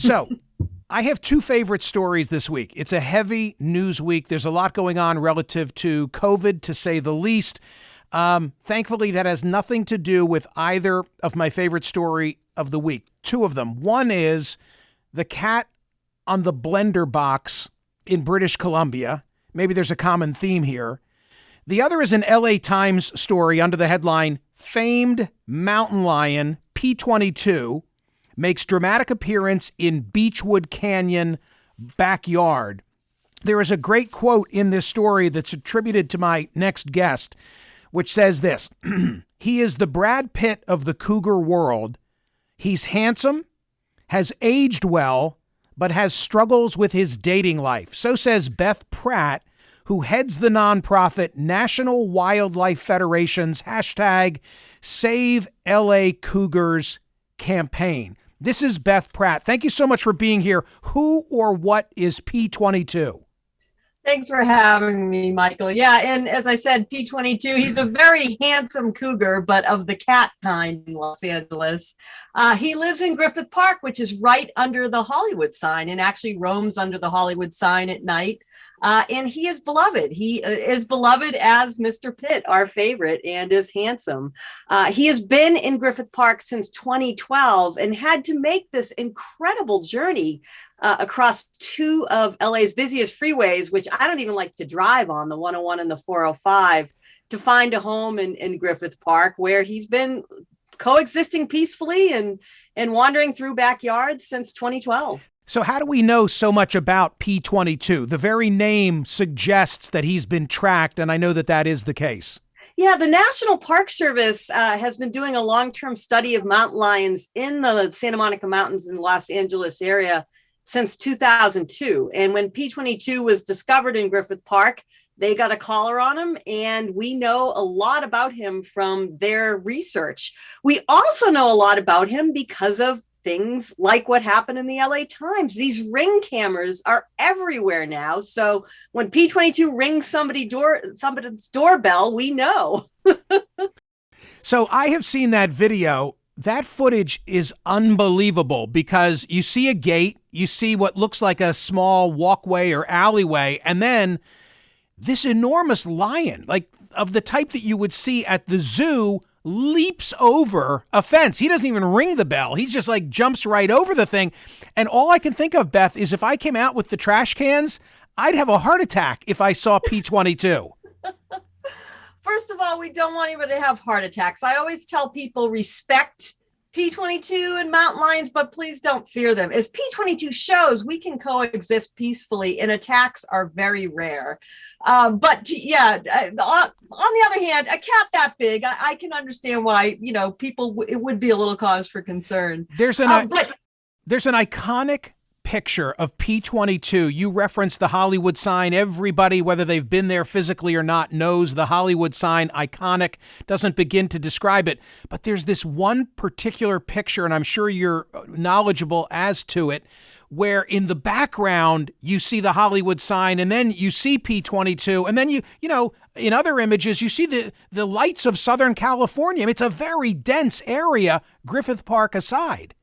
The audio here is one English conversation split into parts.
So I have two favorite stories this week. It's a heavy news week. There's a lot going on relative to COVID, to say the least. Thankfully, that has nothing to do with either of my favorite story of the week. Two of them. One is the cat on the blender box in British Columbia. Maybe there's a common theme here. The other is an LA Times story under the headline, Famed Mountain Lion P22 makes dramatic appearance in Beechwood Canyon backyard. There is a great quote in this story that's attributed to my next guest, which says this: he is the Brad Pitt of the cougar world. He's handsome, has aged well, but has struggles with his dating life. So says Beth Pratt, who heads the nonprofit National Wildlife Federation's #SaveLACougars campaign. This is Beth Pratt. Thank you so much for being here. Who or what is P22? Thanks for having me, Michael. Yeah, and as I said, P22, he's a very handsome cougar, but of the cat kind in Los Angeles. He lives in Griffith Park, which is right under the Hollywood sign, and actually roams under the Hollywood sign at night. And he is beloved. He is beloved as Mr. Pitt, our favorite, and is handsome. He has been in Griffith Park since 2012 and had to make this incredible journey across two of LA's busiest freeways, which I don't even like to drive on, the 101 and the 405, to find a home in Griffith Park, where he's been coexisting peacefully and wandering through backyards since 2012. So how do we know so much about P22? The very name suggests that he's been tracked, and I know that that is the case. Yeah, the National Park Service has been doing a long-term study of mountain lions in the Santa Monica Mountains in the Los Angeles area since 2002. And when P22 was discovered in Griffith Park, they got a collar on him, and we know a lot about him from their research. We also know a lot about him because of things like what happened in the LA Times. These Ring cameras are everywhere now. So when P22 rings somebody's doorbell, we know. So I have seen that video. That footage is unbelievable because you see a gate, you see what looks like a small walkway or alleyway, and then this enormous lion, like of the type that you would see at the zoo, leaps over a fence. He doesn't even ring the bell. He's just like jumps right over the thing. And all I can think of, Beth, is if I came out with the trash cans, I'd have a heart attack if I saw P22. First of all, we don't want anybody to have heart attacks. I always tell people respect P22 and mountain lions, but please don't fear them. As P22 shows, we can coexist peacefully, and attacks are very rare. On the other hand, a cat that big, I can understand why, people, it would be a little cause for concern. There's an iconic picture of P22. You referenced the Hollywood sign. Everybody, whether they've been there physically or not, knows the Hollywood sign. Iconic, doesn't begin to describe it. But there's this one particular picture, and I'm sure you're knowledgeable as to it, where in the background you see the Hollywood sign, and then you see P22, and then you in other images you see the lights of Southern California. It's a very dense area, Griffith Park aside.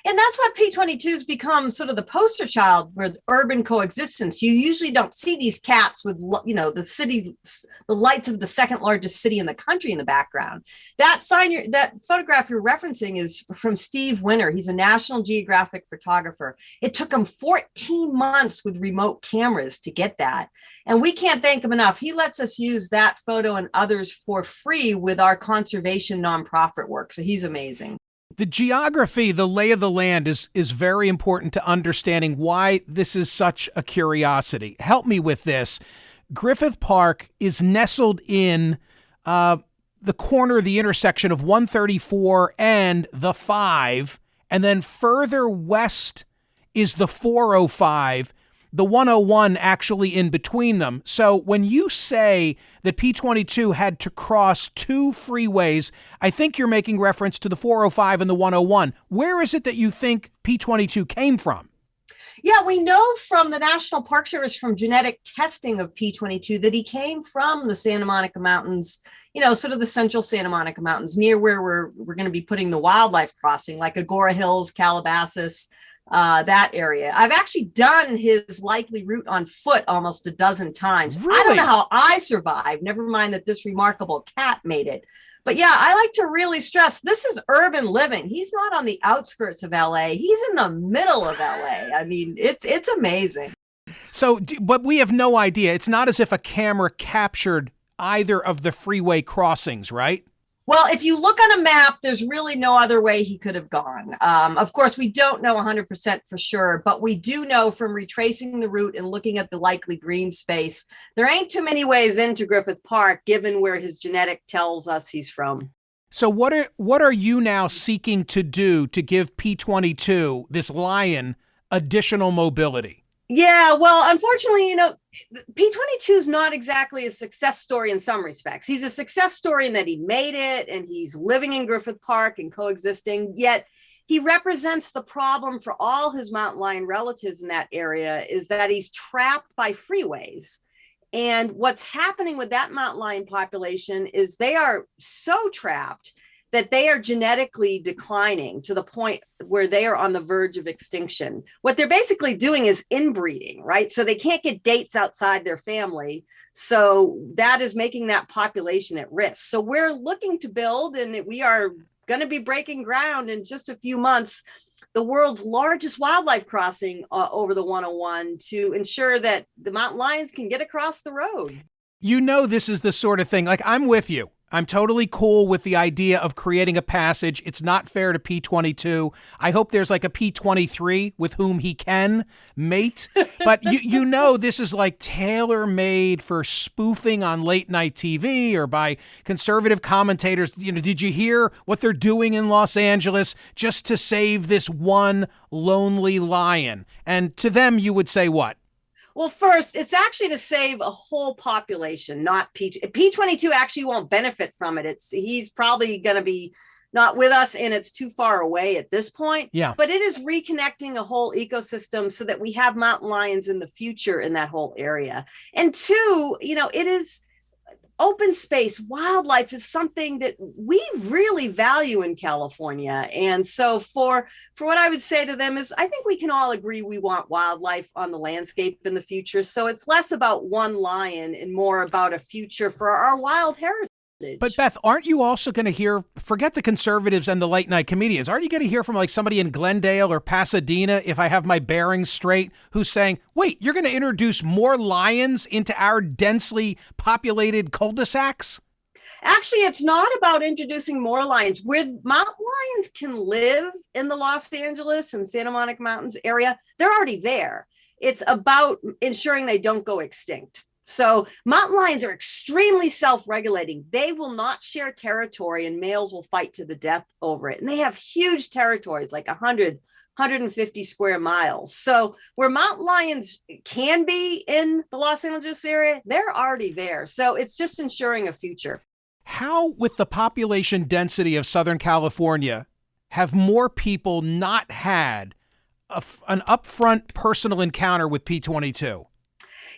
And that's what P22's become sort of the poster child for urban coexistence. You usually don't see these cats with, the lights of the second largest city in the country in the background. That photograph you're referencing is from Steve Winter. He's a National Geographic photographer. It took him 14 months with remote cameras to get that. And we can't thank him enough. He lets us use that photo and others for free with our conservation nonprofit work. So he's amazing. The geography, the lay of the land is very important to understanding why this is such a curiosity. Help me with this. Griffith Park is nestled in the corner of the intersection of 134 and the 5, and then further west is the 405, the 101 actually in between them. So when you say that P22 had to cross two freeways, I think you're making reference to the 405 and the 101. Where is it that you think P22 came from? Yeah, we know from the National Park Service, from genetic testing of P22, that he came from the Santa Monica Mountains, sort of the central Santa Monica Mountains, near where we're going to be putting the wildlife crossing, like Agora Hills, Calabasas. that area. I've actually done his likely route on foot almost a dozen times. Really? I don't know how I survived, never mind that this remarkable cat made it. But yeah, I like to really stress this is urban living. He's not on the outskirts of LA. He's in the middle of LA. I mean, it's amazing. So, but we have no idea. It's not as if a camera captured either of the freeway crossings, right? Well, if you look on a map, there's really no other way he could have gone. Of course, we don't know 100% for sure, but we do know from retracing the route and looking at the likely green space, there ain't too many ways into Griffith Park, given where his genetic tells us he's from. So what are you now seeking to do to give P22, this lion, additional mobility? Yeah, well, unfortunately, P22 is not exactly a success story in some respects. He's a success story in that he made it and he's living in Griffith Park and coexisting, yet he represents the problem for all his mountain lion relatives in that area is that he's trapped by freeways. And what's happening with that mountain lion population is they are so trapped that they are genetically declining to the point where they are on the verge of extinction. What they're basically doing is inbreeding, right? So they can't get dates outside their family. So that is making that population at risk. So we're looking to build, and we are going to be breaking ground in just a few months, the world's largest wildlife crossing over the 101 to ensure that the mountain lions can get across the road. This is the sort of thing, like I'm with you. I'm totally cool with the idea of creating a passage. It's not fair to P22. I hope there's like a P23 with whom he can mate. But this is like tailor-made for spoofing on late night TV or by conservative commentators. Did you hear what they're doing in Los Angeles just to save this one lonely lion? And to them, you would say what? Well, first, it's actually to save a whole population, not P22 actually won't benefit from it. He's probably going to be not with us and it's too far away at this point. Yeah. But it is reconnecting a whole ecosystem so that we have mountain lions in the future in that whole area. And two, it is open space. Wildlife is something that we really value in California. And so for what I would say to them is, I think we can all agree we want wildlife on the landscape in the future. So it's less about one lion and more about a future for our wild heritage. But Beth, aren't you also going to hear, forget the conservatives and the late night comedians, aren't you going to hear from like somebody in Glendale or Pasadena, if I have my bearings straight, who's saying, wait, you're going to introduce more lions into our densely populated cul-de-sacs? Actually, it's not about introducing more lions. Where mountain lions can live in the Los Angeles and Santa Monica Mountains area, they're already there. It's about ensuring they don't go extinct. So mountain lions are extremely self-regulating. They will not share territory and males will fight to the death over it. And they have huge territories, like 150 square miles. So where mountain lions can be in the Los Angeles area, they're already there. So it's just ensuring a future. How, with the population density of Southern California, have more people not had an upfront personal encounter with P22?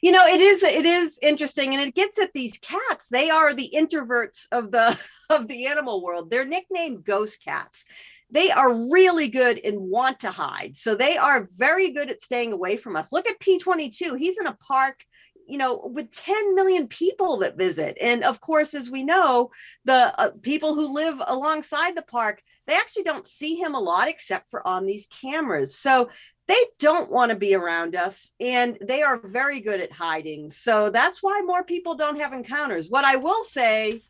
It is interesting, and it gets at these cats. They are the introverts of the animal world. They're nicknamed ghost cats. They are really good and want to hide. So they are very good at staying away from us. Look at P22. He's in a park, with 10 million people that visit. And of course, as we know, the people who live alongside the park, they actually don't see him a lot except for on these cameras. So they don't want to be around us, and they are very good at hiding. So that's why more people don't have encounters. What I will say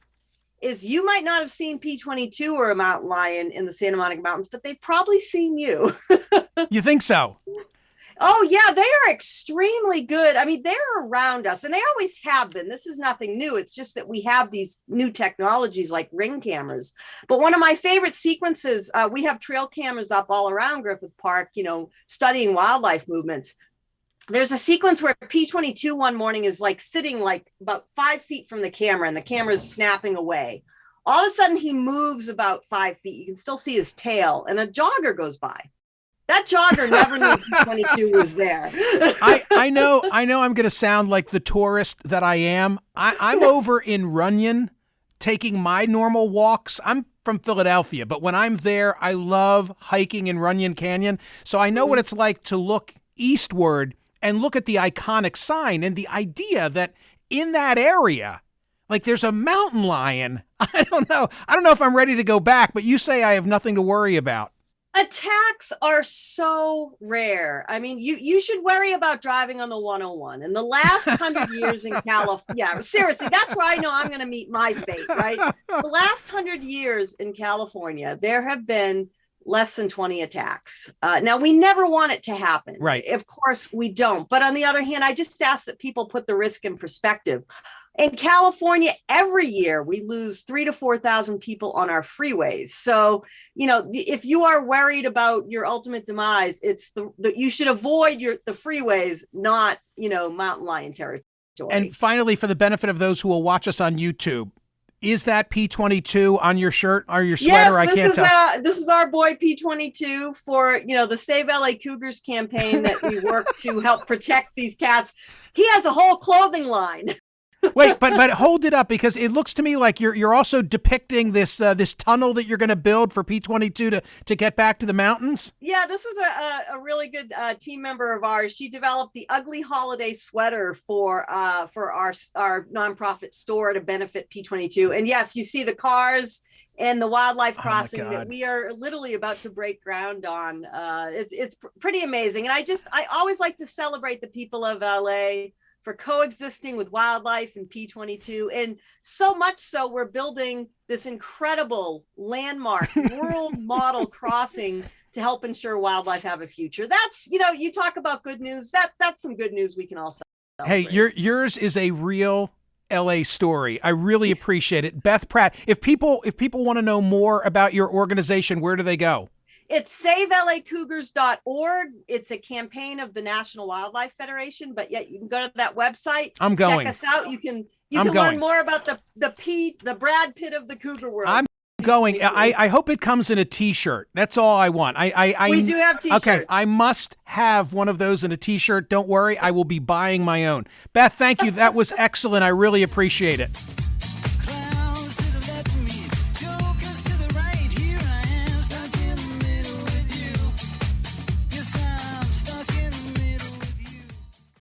is you might not have seen P22 or a mountain lion in the Santa Monica Mountains, but they've probably seen you. You think so? Oh, yeah, they are extremely good. I mean, they're around us, and they always have been. This is nothing new. It's just that we have these new technologies like Ring cameras. But one of my favorite sequences, we have trail cameras up all around Griffith Park, studying wildlife movements. There's a sequence where P22 one morning is like sitting like about 5 feet from the camera, and the camera is snapping away. All of a sudden, he moves about 5 feet. You can still see his tail, and a jogger goes by. That jogger never knew P22 was there. I know I'm going to sound like the tourist that I am. I'm over in Runyon taking my normal walks. I'm from Philadelphia, but when I'm there, I love hiking in Runyon Canyon. So I know what it's like to look eastward and look at the iconic sign and the idea that in that area, like there's a mountain lion. I don't know. I don't know if I'm ready to go back, but you say I have nothing to worry about. Attacks are so rare. I mean, you should worry about driving on the 101. In the last 100 years in California, yeah, seriously, that's where I know I'm going to meet my fate, right? The last 100 years in California, there have been less than 20 attacks. Now, we never want it to happen. Right. Of course, we don't. But on the other hand, I just ask that people put the risk in perspective. In California, every year we lose 3,000 to 4,000 people on our freeways. So, if you are worried about your ultimate demise, it's the you should avoid the freeways, not, mountain lion territory. And finally, for the benefit of those who will watch us on YouTube, is that P22 on your shirt or your sweater? Yes, I can't tell. This is our boy P22 for, the Save LA Cougars campaign that we work to help protect these cats. He has a whole clothing line. Wait, but hold it up, because it looks to me like you're also depicting this this tunnel that you're going to build for P22 to get back to the mountains. Yeah, this was a really good team member of ours. She developed the ugly holiday sweater for our nonprofit store to benefit P22. And yes, you see the cars and the wildlife crossing that we are literally about to break ground on. It's pretty amazing. And I always like to celebrate the people of LA for coexisting with wildlife and P22. And so much so, we're building this incredible landmark world model crossing to help ensure wildlife have a future. That's, you talk about good news. That's some good news we can all celebrate. Hey, yours is a real LA story. I really appreciate it. Beth Pratt, if people want to know more about your organization, where do they go? It's SaveLACougars.org. It's a campaign of the National Wildlife Federation, but yet you can go to that website. I'm going. Check us out. You can learn more about the Brad Pitt of the cougar world. I'm going. I hope it comes in a T-shirt. That's all I want. We do have T-shirts. Okay, I must have one of those in a T-shirt. Don't worry, I will be buying my own. Beth, thank you. That was excellent. I really appreciate it.